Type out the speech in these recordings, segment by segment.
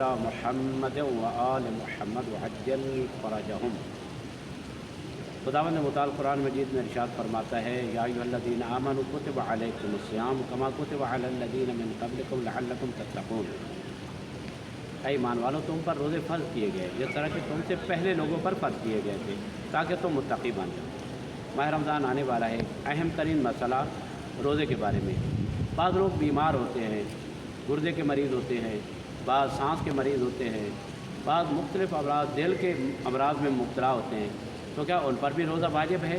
محمد و آل محمد وعجل فرجهم۔ خداوند متعال قرآن مجید میں ارشاد فرماتا ہے یا ایھا الذین آمنوا کتب علیکم الصیام کما کتب علی الذین من قبلکم لعلکم تتقون۔ اے ایمان والو، تم پر روزے فرض کیے گئے جس طرح کہ تم سے پہلے لوگوں پر فرض کیے گئے تھے تاکہ تم متقی بن جاؤ۔ ماہ رمضان آنے والا ہے، اہم ترین مسئلہ روزے کے بارے میں۔ بعض لوگ بیمار ہوتے ہیں، گردے کے مریض ہوتے ہیں، بعض سانس کے مریض ہوتے ہیں، بعض مختلف امراض دل کے امراض میں مبتلا ہوتے ہیں، تو کیا ان پر بھی روزہ واجب ہے؟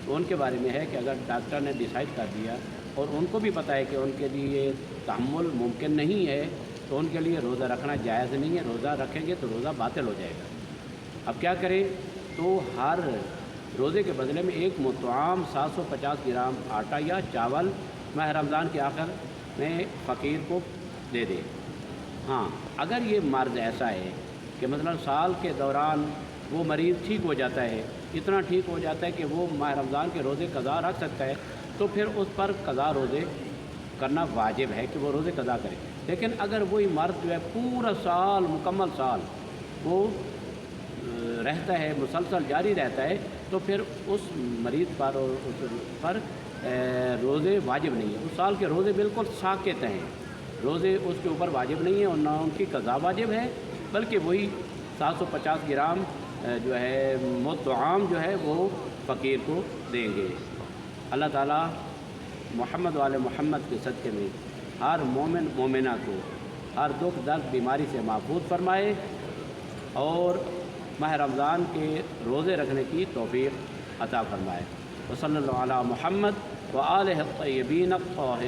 تو ان کے بارے میں ہے کہ اگر ڈاکٹر نے ڈیسائیڈ کر دیا اور ان کو بھی پتہ ہے کہ ان کے لیے تحمل ممکن نہیں ہے تو ان کے لیے روزہ رکھنا جائز نہیں ہے، روزہ رکھیں گے تو روزہ باطل ہو جائے گا۔ اب کیا کریں؟ تو ہر روزے کے بدلے میں ایک مطعم 750 گرام آٹا یا چاول ماہ رمضان کے آخر میں فقیر کو دے دے۔ ہاں، اگر یہ مرض ایسا ہے کہ مثلا سال کے دوران وہ مریض ٹھیک ہو جاتا ہے، اتنا ٹھیک ہو جاتا ہے کہ وہ ماہ رمضان کے روزے قضا رکھ سکتا ہے، تو پھر اس پر قضا روزے کرنا واجب ہے کہ وہ روزے قضا کرے۔ لیکن اگر وہی مرض جو ہے پورا سال مکمل سال وہ رہتا ہے، مسلسل جاری رہتا ہے، تو پھر اس مریض پر اور اس پر روزے واجب نہیں ہیں۔ اس سال کے روزے بالکل ساقط ہیں، روزے اس کے اوپر واجب نہیں ہیں اور نہ ان کی قضا واجب ہے، بلکہ وہی 750 گرام جو ہے مطعم جو ہے وہ فقیر کو دیں گے۔ اللہ تعالیٰ محمد والے محمد کے صدقے میں ہر مومن مومنہ کو ہر دکھ درد بیماری سے محفوظ فرمائے اور ماہ رمضان کے روزے رکھنے کی توفیق عطا فرمائے۔ وصلی اللہ علی محمد وآلہ الطیبین الطاہرین۔